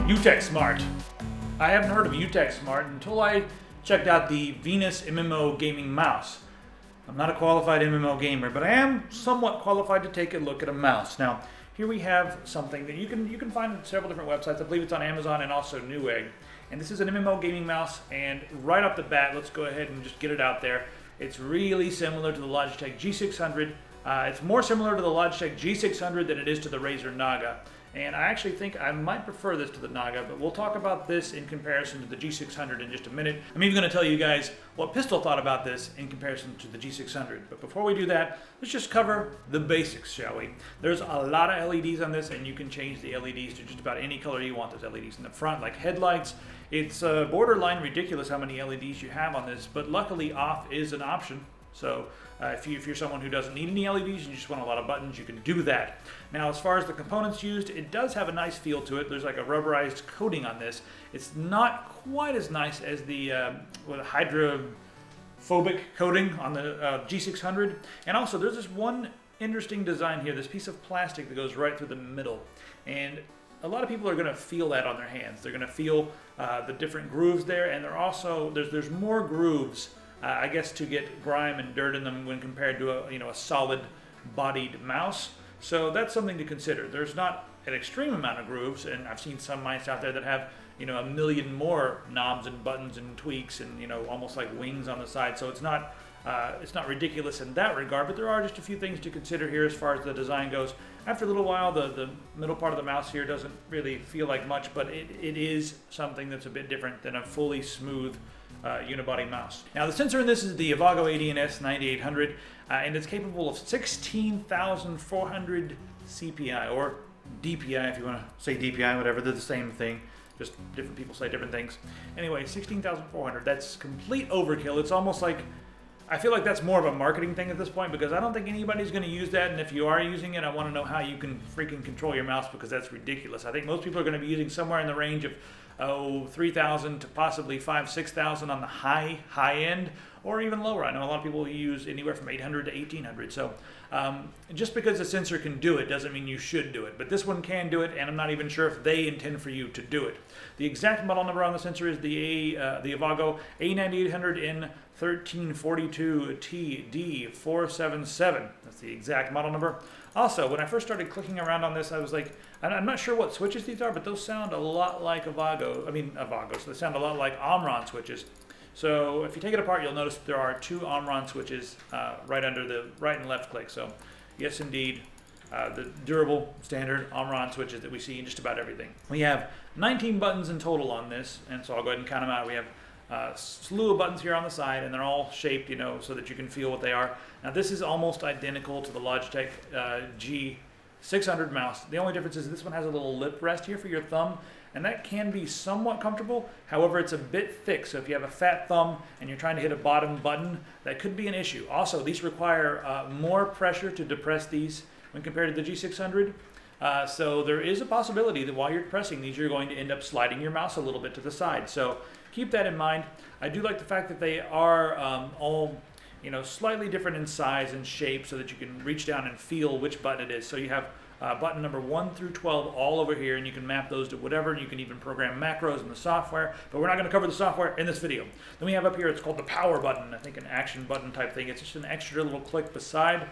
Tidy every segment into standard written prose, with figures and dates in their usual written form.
UtechSmart. I haven't heard of UtechSmart until I checked out the Venus MMO gaming mouse. I'm not a qualified MMO gamer, but I am somewhat qualified to take a look at a mouse. Now, here we have something that you can find on several different websites. I believe it's on Amazon and also Newegg. And this is an MMO gaming mouse, and right off the bat, let's go ahead and just get it out there. It's really similar to the Logitech G600. It's more similar to the Logitech G600 than it is to the Razer Naga. And I actually think I might prefer this to the Naga, but we'll talk about this in comparison to the G600 in just a minute. I'm even going to tell you guys what Pistol thought about this in comparison to the G600. But before we do that, let's just cover the basics, shall we? There's a lot of LEDs on this, and you can change the LEDs to just about any color you want. There's LEDs in the front, like headlights. It's borderline ridiculous how many LEDs you have on this, but luckily off is an option. So if you're someone who doesn't need any LEDs and you just want a lot of buttons, you can do that. Now, as far as the components used, it does have a nice feel to it. There's like a rubberized coating on this. It's not quite as nice as the hydrophobic coating on the G600. And also, there's this one interesting design here, this piece of plastic that goes right through the middle. And a lot of people are going to feel that on their hands. They're going to feel the different grooves there, and there's more grooves, I guess, to get grime and dirt in them when compared to a solid-bodied mouse. So that's something to consider. There's not an extreme amount of grooves, and I've seen some mice out there that have a million more knobs and buttons and tweaks and almost like wings on the side. So it's not ridiculous in that regard, but there are just a few things to consider here as far as the design goes. After a little while, the middle part of the mouse here doesn't really feel like much, but it is something that's a bit different than a fully smooth unibody mouse. Now, the sensor in this is the Avago ADNS 9800, and it's capable of 16,400 CPI, or DPI if you want to say DPI, whatever, they're the same thing. Just different people say different things. Anyway, 16,400, that's complete overkill. It's almost like, I feel like that's more of a marketing thing at this point, because I don't think anybody's going to use that, and if you are using it, I want to know how you can freaking control your mouse, because that's ridiculous. I think most people are going to be using somewhere in the range of 3,000 to possibly 5,000, 6,000 on the high end, or even lower. I know a lot of people use anywhere from 800 to 1,800. So just because the sensor can do it doesn't mean you should do it. But this one can do it, and I'm not even sure if they intend for you to do it. The exact model number on the sensor is the Avago A9800N 1342TD477. That's the exact model number. Also, when I first started clicking around on this, I was like, I'm not sure what switches these are, but those sound a lot like Avagos. They sound a lot like Omron switches. So if you take it apart, you'll notice that there are two Omron switches right under the right and left click. So yes, indeed, the durable standard Omron switches that we see in just about everything. We have 19 buttons in total on this, and so I'll go ahead and count them out. We have a slew of buttons here on the side, and they're all shaped, so that you can feel what they are. Now, this is almost identical to the Logitech G600 mouse. The only difference is this one has a little lip rest here for your thumb, and that can be somewhat comfortable. However, it's a bit thick, so if you have a fat thumb and you're trying to hit a bottom button, that could be an issue. Also, these require more pressure to depress these when compared to the G600. So there is a possibility that while you're pressing these, you're going to end up sliding your mouse a little bit to the side. So keep that in mind. I do like the fact that they are all slightly different in size and shape, so that you can reach down and feel which button it is. So you have button number 1 through 12 all over here, and you can map those to whatever, and you can even program macros in the software, but we're not going to cover the software in this video. Then we have up here, it's called the power button, I think an action button type thing. It's just an extra little click beside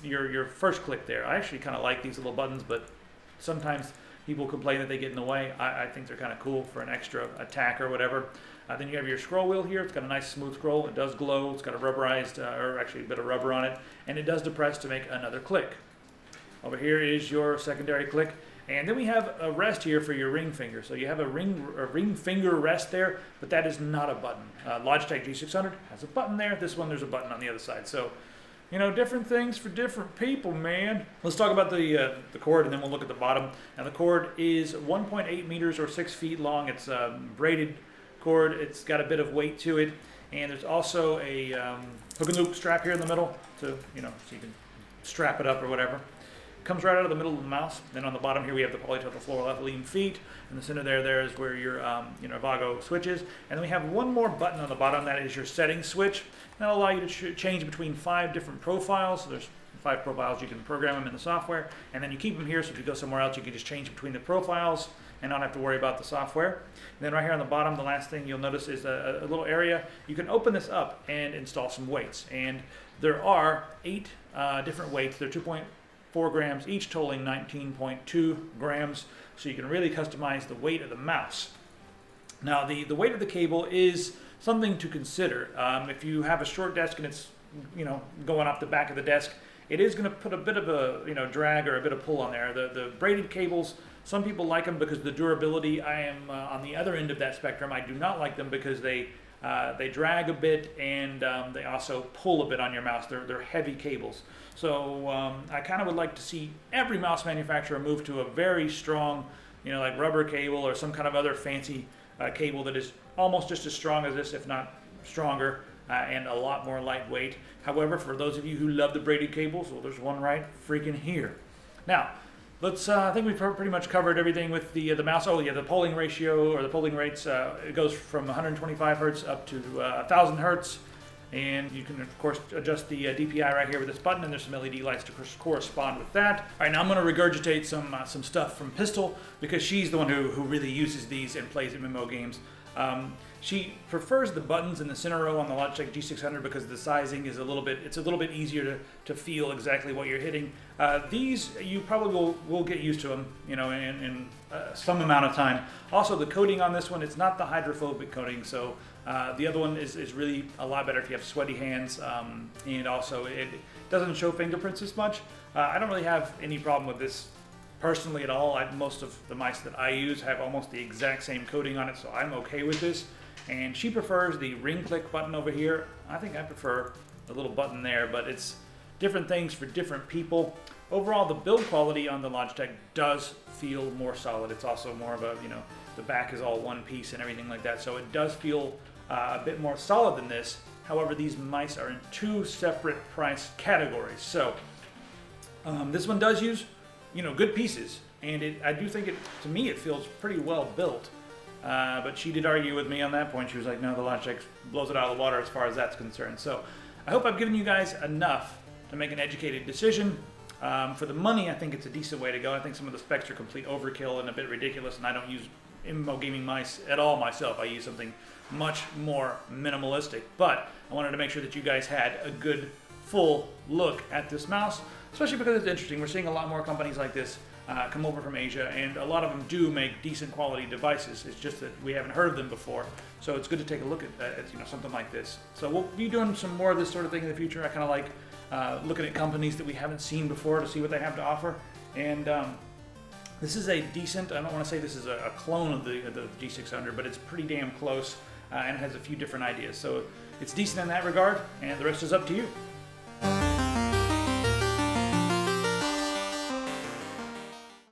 your first click there. I actually kind of like these little buttons, but sometimes people complain that they get in the way. I think they're kind of cool for an extra attack or whatever. Then you have your scroll wheel here. It's got a nice smooth scroll. It does glow. It's got a rubberized, or actually a bit of rubber on it, and it does depress to make another click. Over here is your secondary click, and then we have a rest here for your ring finger. So you have a ring finger rest there, but that is not a button. Logitech G600 has a button there. This one, there's a button on the other side. So different things for different people, man. Let's talk about the cord, and then we'll look at the bottom. Now, the cord is 1.8 meters or 6 feet long. It's a braided cord. It's got a bit of weight to it, and there's also a hook and loop strap here in the middle to so you can strap it up or whatever. Comes right out of the middle of the mouse. Then on the bottom here we have the polytetherafluoroethylene feet. In the center there is where your Avago switch is. And then we have one more button on the bottom. That is your settings switch. That'll allow you to change between 5 different profiles. So there's 5 profiles. You can program them in the software, and then you keep them here, so if you go somewhere else, you can just change between the profiles and not have to worry about the software. And then right here on the bottom, the last thing you'll notice is a little area. You can open this up and install some weights, and there are 8 different weights. They're 2.4 grams each, totaling 19.2 grams, so you can really customize the weight of the mouse. Now, the weight of the cable is something to consider. If you have a short desk and it's going off the back of the desk, it is going to put a bit of a drag or a bit of pull on there. The braided cables, some people like them because of the durability. I am on the other end of that spectrum. I do not like them because they drag a bit, and they also pull a bit on your mouse. They're heavy cables. So I kind of would like to see every mouse manufacturer move to a very strong, like rubber cable or some kind of other fancy cable that is almost just as strong as this, if not stronger, and a lot more lightweight. However, for those of you who love the braided cables, well, there's one right freaking here. Now, let's. I think we've pretty much covered everything with the mouse. Oh yeah, the polling ratio or the polling rates. It goes from 125 hertz up to 1,000 hertz, and you can of course adjust the DPI right here with this button. And there's some LED lights to correspond with that. All right, now I'm going to regurgitate some stuff from Pistol because she's the one who really uses these and plays MMO games. She prefers the buttons in the center row on the Logitech G600 because the sizing is a little bit easier to feel exactly what you're hitting. These, you probably will get used to them, in some amount of time. Also, the coating on this one, it's not the hydrophobic coating, so the other one is really a lot better if you have sweaty hands, and also it doesn't show fingerprints as much. I don't really have any problem with this personally at all. Most of the mice that I use have almost the exact same coating on it, so I'm okay with this. And she prefers the ring click button over here. I think I prefer the little button there, but it's different things for different people. Overall, the build quality on the Logitech does feel more solid. It's also more of a, the back is all one piece and everything like that, so it does feel a bit more solid than this. However, these mice are in 2 separate price categories. So this one does use good pieces, and I do think to me it feels pretty well built. But she did argue with me on that point. She was like, no, the Logitech blows it out of the water as far as that's concerned. So I hope I've given you guys enough to make an educated decision. For the money, I think it's a decent way to go. I think some of the specs are complete overkill and a bit ridiculous, and I don't use MMO gaming mice at all myself. I use something much more minimalistic. But I wanted to make sure that you guys had a good, full look at this mouse, especially because it's interesting. We're seeing a lot more companies like this come over from Asia, and a lot of them do make decent quality devices. It's just that we haven't heard of them before, so it's good to take a look at something like this. So we'll be doing some more of this sort of thing in the future. I kind of like looking at companies that we haven't seen before to see what they have to offer. And this is a decent. I don't want to say this is a clone of the G600, but it's pretty damn close, and it has a few different ideas. So it's decent in that regard, and the rest is up to you.